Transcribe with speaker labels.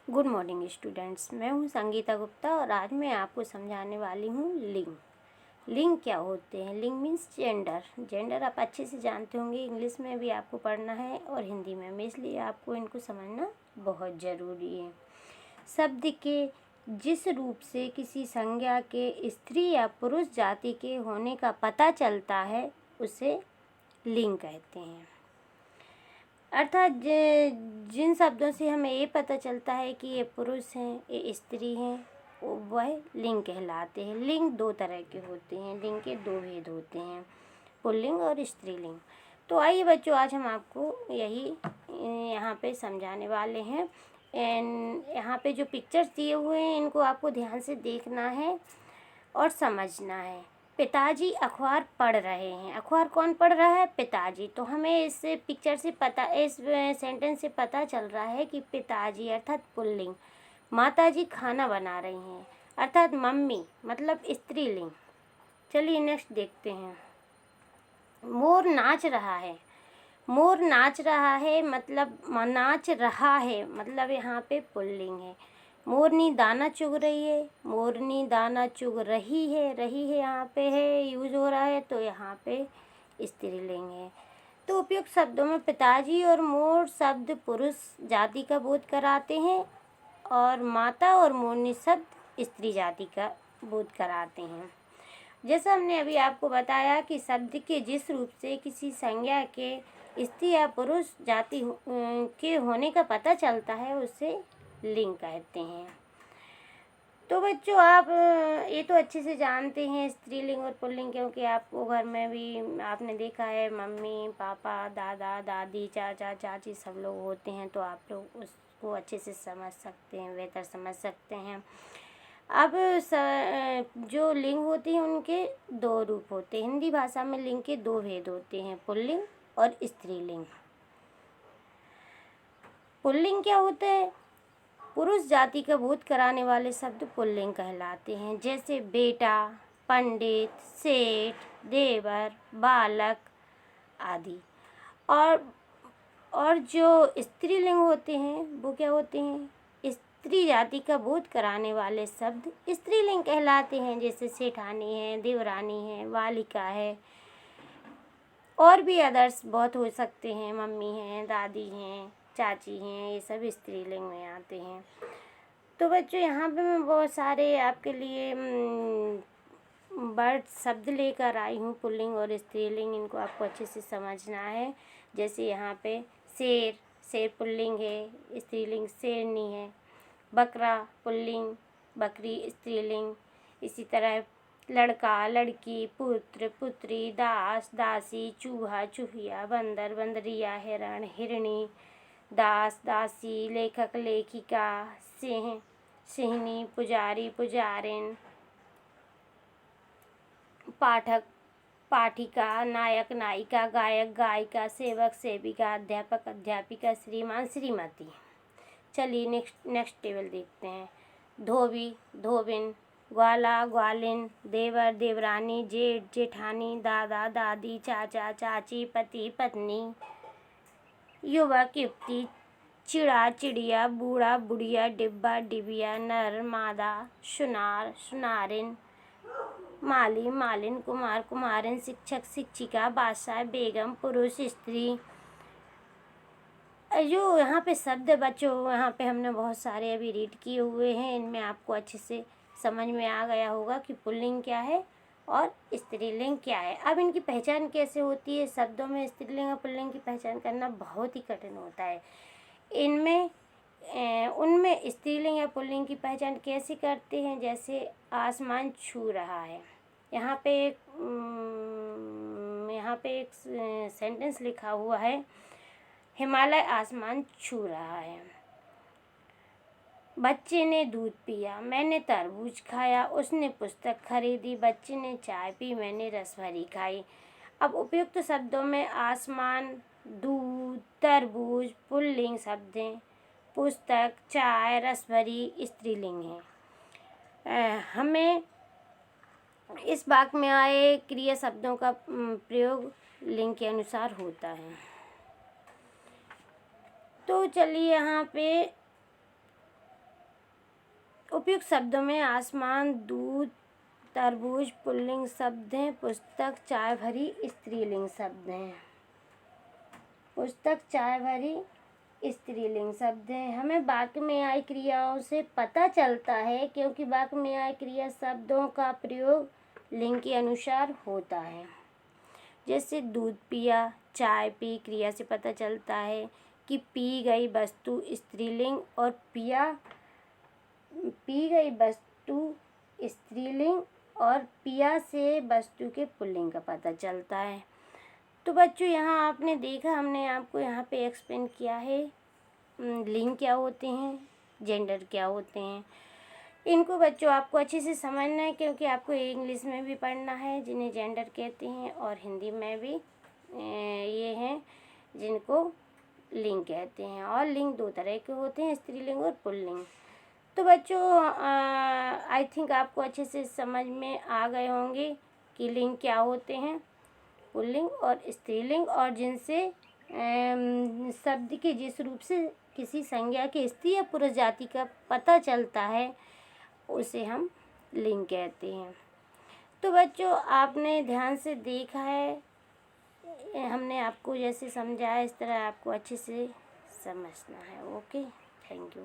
Speaker 1: Good morning students, मैं हूं संगीता गुप्ता और आज मैं आपको समझाने वाली हूं लिंग। लिंग क्या होते हैं? लिंग मीन्स जेंडर। जेंडर आप अच्छे से जानते होंगे, इंग्लिश में भी आपको पढ़ना है और हिंदी में भी, इसलिए आपको इनको समझना बहुत ज़रूरी है। शब्द के जिस रूप से किसी संज्ञा के स्त्री या पुरुष जाति के होने का पता चलता है उसे लिंग कहते हैं। अर्थात जिन शब्दों से हमें ये पता चलता है कि ये पुरुष हैं, ये स्त्री हैं, वह लिंग कहलाते हैं। लिंग दो तरह के होते हैं, लिंग के दो भेद होते हैं, पुल्लिंग और स्त्रीलिंग। तो आइए बच्चों, आज हम आपको यही यहाँ पे समझाने वाले हैं। एंड यहाँ पे जो पिक्चर्स दिए हुए हैं इनको आपको ध्यान से देखना है और समझना है। पिताजी अखबार पढ़ रहे हैं। अखबार कौन पढ़ रहा है? पिताजी। तो हमें इस पिक्चर से पता, इस सेंटेंस से पता चल रहा है कि पिताजी अर्थात पुल्लिंग। माताजी खाना बना रही हैं अर्थात मम्मी, मतलब स्त्रीलिंग। चलिए नेक्स्ट देखते हैं। मोर नाच रहा है। मोर नाच रहा है मतलब नाच रहा है, मतलब यहाँ पे पुल्लिंग है। मोरनी दाना चुग रही है। मोरनी दाना चुग रही है, रही है यहाँ पे है, यूज हो रहा है, तो यहाँ पे स्त्रीलिंग है। तो उपयुक्त शब्दों में पिताजी और मोर शब्द पुरुष जाति का बोध कराते हैं और माता और मोरनी शब्द स्त्री जाति का बोध कराते हैं। जैसा हमने अभी आपको बताया कि शब्द के जिस रूप से किसी संज्ञा के स्त्री या पुरुष जाति के होने का पता चलता है उसे लिंग कहते हैं। तो बच्चों, आप ये तो अच्छे से जानते हैं स्त्रीलिंग और पुल्लिंग, क्योंकि आपको घर में भी आपने देखा है मम्मी पापा दादा दादी चाचा चाची सब लोग होते हैं, तो आप लोग उसको अच्छे से समझ सकते हैं, बेहतर समझ सकते हैं। अब जो लिंग होते हैं उनके दो रूप होते हैं। हिंदी भाषा में लिंग के दो भेद होते हैं, पुल्लिंग और स्त्रीलिंग। पुल्लिंग क्या होता है? पुरुष जाति का बोध कराने वाले शब्द पुल्लिंग कहलाते हैं, जैसे बेटा, पंडित, सेठ, देवर, बालक आदि। और जो स्त्रीलिंग होते हैं वो क्या होते हैं? स्त्री जाति का बोध कराने वाले शब्द स्त्रीलिंग कहलाते हैं, जैसे सेठानी है, देवरानी है, बालिका है, और भी अदर्स बहुत हो सकते हैं, मम्मी हैं, दादी हैं, चाची हैं, ये सब स्त्रीलिंग में आते हैं। तो बच्चों, यहाँ पे मैं बहुत सारे आपके लिए वर्ड शब्द लेकर आई हूँ, पुल्लिंग और स्त्रीलिंग, इनको आपको अच्छे से समझना है। जैसे यहाँ पे शेर, शेर पुल्लिंग है, स्त्रीलिंग शेरनी है। बकरा पुल्लिंग, बकरी स्त्रीलिंग। इसी तरह लड़का, लड़की, पुत्र, पुत्री, दास, दासी, चूहा, चूहिया, बंदर, बंदरिया, हिरण, हिरणी, दास, दासी, लेखक, लेखिका, सिंह, सिंहनी, पुजारी, पुजारिन, पाठक, पाठिका, नायक, नायिका, गायक, गायिका, सेवक, सेविका, अध्यापक, अध्यापिका, श्रीमान, श्रीमती। चलिए नेक्स्ट टेबल देखते हैं। धोबी, धोबिन, ग्वाला, ग्वालिन, देवर, देवरानी, जेठ, जेठानी, दादा, दादी, चाचा, चाची, पति, पत्नी, युवक, युवती, चिड़ा, चिड़िया, बूढ़ा, बुढ़िया, डिब्बा, डिबिया, नर, मादा, सुनार, सुनारिन, माली, मालिन, कुमार, कुमारिन, शिक्षक, शिक्षिका, बादशाह, बेगम, पुरुष, स्त्री। जो यहाँ पे शब्द बच्चों, यहाँ पे हमने बहुत सारे अभी रीड किए हुए हैं, इनमें आपको अच्छे से समझ में आ गया होगा कि पुल्लिंग क्या है और स्त्रीलिंग क्या है। अब इनकी पहचान कैसे होती है? शब्दों में स्त्रीलिंग और पुल्लिंग की पहचान करना बहुत ही कठिन होता है। इनमें उनमें स्त्रीलिंग या पुल्लिंग की पहचान कैसे करते हैं? जैसे आसमान छू रहा है, यहाँ पे एक सेंटेंस लिखा हुआ है, हिमालय आसमान छू रहा है। बच्चे ने दूध पिया, मैंने तरबूज खाया, उसने पुस्तक खरीदी, बच्चे ने चाय पी, मैंने रसभरी खाई। अब उपयुक्त शब्दों में आसमान, दूध, तरबूज पुल्लिंग शब्द हैं, पुस्तक, चाय, रसभरी स्त्रीलिंग है। हमें इस वाक्य में आए क्रिया शब्दों का प्रयोग लिंग के अनुसार होता है। तो चलिए यहाँ पे उपयुक्त शब्दों में आसमान, दूध, तरबूज पुल्लिंग शब्द हैं। पुस्तक, चाय भरी स्त्रीलिंग शब्द हैं। पुस्तक, चाय भरी स्त्रीलिंग शब्द हैं। हमें वाक्य में आई क्रियाओं से पता चलता है, क्योंकि वाक्य में आई क्रिया शब्दों का प्रयोग लिंग के अनुसार होता है। जैसे दूध पिया, चाय पी क्रिया से पता चलता है कि पी गई वस्तु स्त्रीलिंग और पी गई वस्तु स्त्रीलिंग और पिया से वस्तु के पुल्लिंग का पता चलता है। तो बच्चों यहाँ आपने देखा, हमने आपको यहाँ पे एक्सप्लेन किया है लिंग क्या होते हैं, जेंडर क्या होते हैं। इनको बच्चों आपको अच्छे से समझना है, क्योंकि आपको इंग्लिश में भी पढ़ना है जिन्हें जेंडर कहते हैं, और हिंदी में भी ये हैं जिनको लिंग कहते हैं। और लिंग दो तरह के होते हैं, स्त्रीलिंग और पुल्लिंग। तो बच्चों आई थिंक आपको अच्छे से समझ में आ गए होंगे कि लिंग क्या होते हैं, पुल्लिंग और स्त्रीलिंग, और जिनसे शब्द के जिस रूप से किसी संज्ञा के स्त्री या पुरुष जाति का पता चलता है उसे हम लिंग कहते हैं। तो बच्चों आपने ध्यान से देखा है, हमने आपको जैसे समझाया इस तरह आपको अच्छे से समझना है। Okay, thank you.